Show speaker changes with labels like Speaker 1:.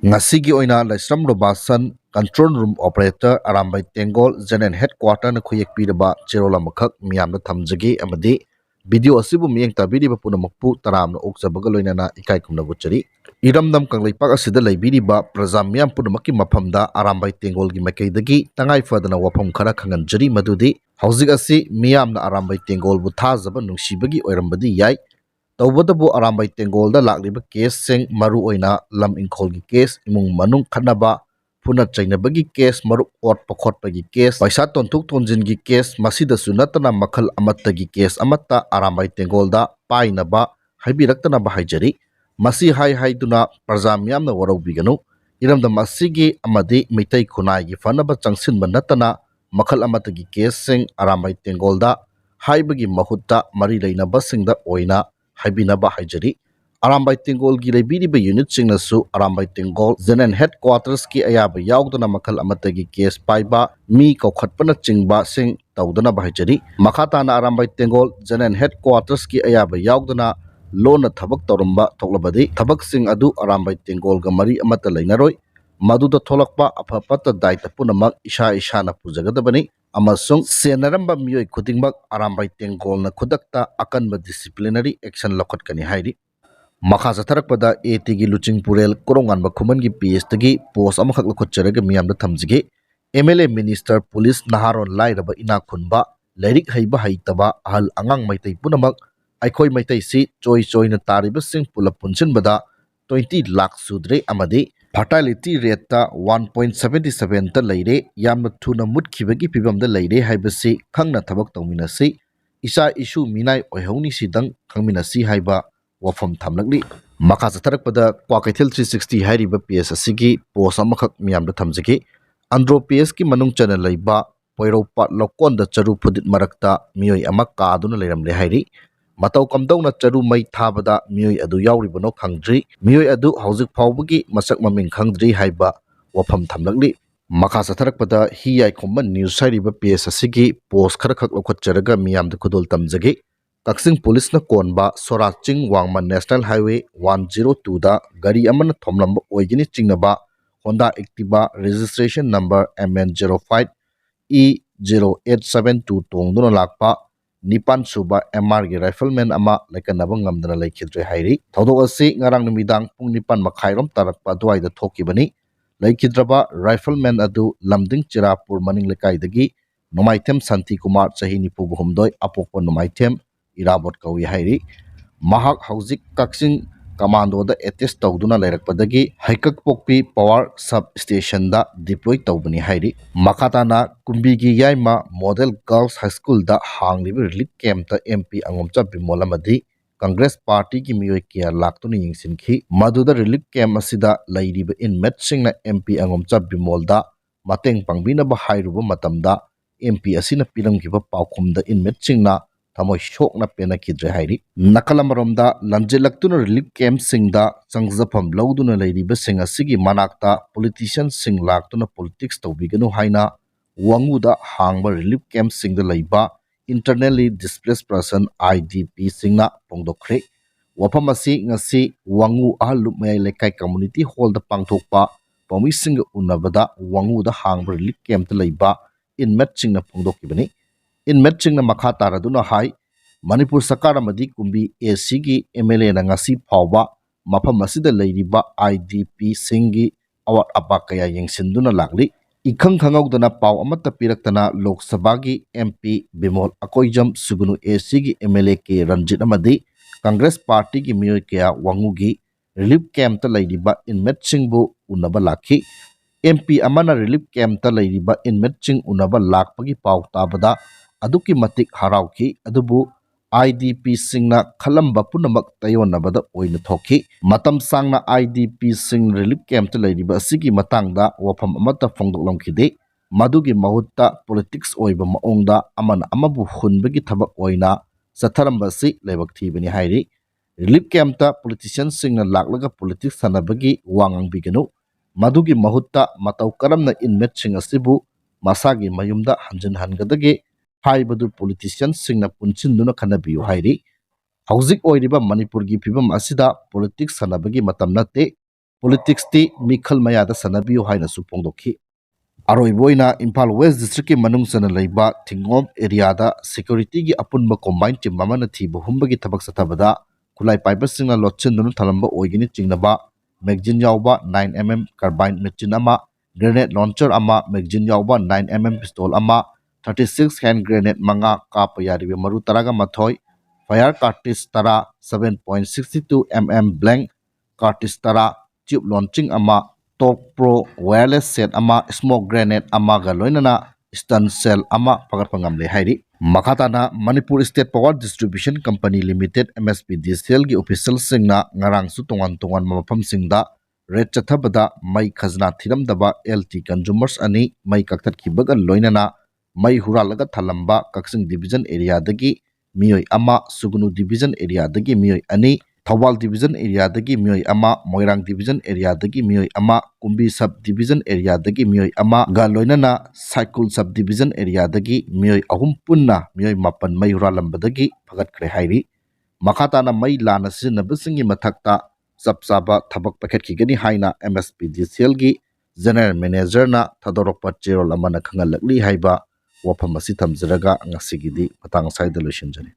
Speaker 1: Ngasigi oina laisram robasan control room operator Arambai Tenggol General Headquarter na khuyek piraba cherola makhak Miyamna thamjagi Amadi video asibu miyeng tabiriba pumnamakpu taramna okjabaga loinana ikai kumna buchari iramdam kanglaipak asida laibiriba praja miyam punamakki maphamda Arambai Tenggol gi makaidagi tangai fadana wafam khara khanganjari madudi hauzik asi Miyamna Arambai Tenggol bu thajaba nungsibagi oirambadi yai तौबदबु Arambai तेंगोलदा लाक्लिबा केससिंग मरु ओइना lump इंखोलगी case इमुंग मनुंग खन्नबा फुना चैनबगी case मरु ओट पखोटपगी case पैसा तोंथुक तोंजिनगी case मसिदसु नतना मखल अमत्तगी case अमत्ता Arambai तेंगोलदा पाइनबा हाइबिरक्तनबा हाइजरी मसी high हाइदुना प्रजा मियामना वरौबिगनु इरमदा मसिगी अमदी मितै खुनाइगी फनबा चंगसिनबा नतना मखल अमत्तगी केससिंग अरामबाई तेंगोलदा हाइबगी महुत्ता मरी लैनबसिंगदा ओइना हाइबिनबा हाइजरी Arambai Tenggol gi lebiriba unit singnasu Arambai Tenggol General Headquarters ki ayaba yaudana Makhal Amatagi case paiba mi kaukhatpana chingba sing taudana bahajari makhatana Arambai Tenggol General Headquarters ki ayaba yaudana lona thabak torumba thoklabadi thabak sing adu Arambai Tenggol ga mari amata lainaroi maduda tholakpa afapata daita punamak isha na pujagadabani amasung senaramba miyoi khudingmak Arambai Tenggol na khudakta akanba disciplinary action lokhatkani hairi Makha Satharakpada ATG Luching Purel Korongan Bakhuman gi PS post amakhak lokhotcharaga miyamda thamjige MLA Minister Police Naharon Lairaba ina khunba Lairik Haiba Haitaba Ahal Angang Maitai Punamak Aikhoi Maitai si choi na tariba sing pulap punsinbada 20 lakh sudre Amadi fertility rate ta 1.77 ta leire yamna thuna mutkhibagi pibamda leire haibasi khangna thabak tawminasi isa issue minai oihoni sidang khangminasi haiba wafam thamlakli makha satharakpada kwakaithil 360 hairiba PS asigi post amakhak miyamda thamjagi andro PS ki manung chana leiba Pairoi pat lokonda charu phudit marakta miyoi ama kaduna leiramle hairi matau kamdawna charu mai thabada miyoi adu yauribano khangdri miyoi adu hauzik phawbagi masak maming khangdri haiba wafam thamlakli makha satharakpada hi yai khomba news hairiba PS asigi post kharakhak lokhotcharaga miyamda khudol tamjagi Taksin Police na konba Soraching Wangma National Highway 102 da gari amana thomlamba oigini chingnaba Honda Activa registration number MN05 E0872 tongduna lakpa Nipan Suba MR gi rifleman ama laikanaba ngamdana laikhidre hairi thodok asi ngarang numidang pung nipan makhairom tarakpa duaida thokibani laikhidraba rifleman adu lamding chirapur maning lekaidagi Nomaithem Santi Kumar chahi nipu buhumdoi apokpa Nomaithem Irabot kawi hairi mahak hauzik kaksing commando da attest tawduna lairakpadagi haikak pokpi power sub station da deploy tawbani hairi makhatana kumbigi yaima model girls high school da hanglibi relief camp ta MP angomcha bimolamadi Congress party ki miyoi kia laktuni yingsinki maduda relief camp asida lairiba inmate singna MP angomcha bimolda mateng pangbina ba hairuba matamda MP asina piramgiba paukhumda inmate singna Thamoi shokna pena kidre hairi nakalamaromda lanjelaktuna relief camp singda changjafam lawduna leiriba sing asigi manakta politician sing laktuna politics tawbiganu haina wanguda hangba relief camp singda leiba internally displaced person IDP singna pongdokre wafam asi ngasi wangu ahalup mayai lekai community hall da pangthokpa pawmi singa unabada wanguda hangba relief camp ta leiba inmate singna pongdokibani inmate singna makha taraduna hai Manipur Sakar Amadi kumbi AC gi MLA na ngasi phawba mafam asida leiriba IDP singi awat apa kaya yengsinduna lakli ikhang khangawdana paw amata piraktana Lok Sabha gi MP Bimol Akoijam Sugunu AC gi MLA ke Ranjit Amadi Congress Party gi miyoi kaya wangu gi relief camp ta leiriba inmate singbu unaba lakhi MP amana relief camp ta leiriba inmate sing unaba lakpagi paw tabada aduki matik harauki adubu IDP singna khalamba punamak tayonabada oina thoki matam sangna IDP sing relief camp ta leiriba asigi matangda wafam amata phongdoklamkhide madugi mahutta politics oiba maongda amana amabu hunbagi thabak oina satharamba si lebak thibani hairi relief camp ta politician singna laklaga politics sanabagi wangang biganu madugi mahutta matau karamna inmate sing asibu masagi mayumda hanjin hangadage haibadu politician singna punchinduna khanabiyu hairi hauzik oiriba Manipur gi phibam asida politics sanabagi matam nate politics ti mikhal maya da sanabiyo haina su pongdokhi aroiboina Imphal West District ki manung sana leiba Tenggol area da security gi apunba combine team mamana thibu humbagi thabak satabada kulai paiba singna lotchen dunu thalamba oigini chingnaba magazine yawba 9mm carbine machine ama grenade launcher ama magazine yawba 9mm pistol ama 36 hand grenade manga kapa yaribe maru taraga mathoi fire cartridge tara 7.62 mm blank cartridge tara tube launching ama Talk Pro wireless set ama smoke grenade ama ga loinana stun cell ama pagat pangam le hairi makhatana Manipur State Power Distribution Company Limited MSPDCL gi official singna ngarang su tongan mafam singda red chathabada mai khazna thiram daba LT consumers ani mai kaktat khibaga loinana mai huralaga thalamba kaksing division area dagi miyoi ama sugunu division area dagi miyoi ani Thawal Division area dagi miyoi ama Moirang Division area dagi miyoi ama Kumbi Sub Division area dagi miyoi ama ga loinana Cycle Sub Division area dagi miyoi ahum punna miyoi mapan mai huralambadagi phagat kre hairi makhatana mai lana sinabasingi mathakta sapsaba thabak pakhet khigani haina MSPDCL gi General Manager na thadorokpa cherol amana khangalakli haiba wafam asi thamjaraga ngasigidi matang saida loishinjani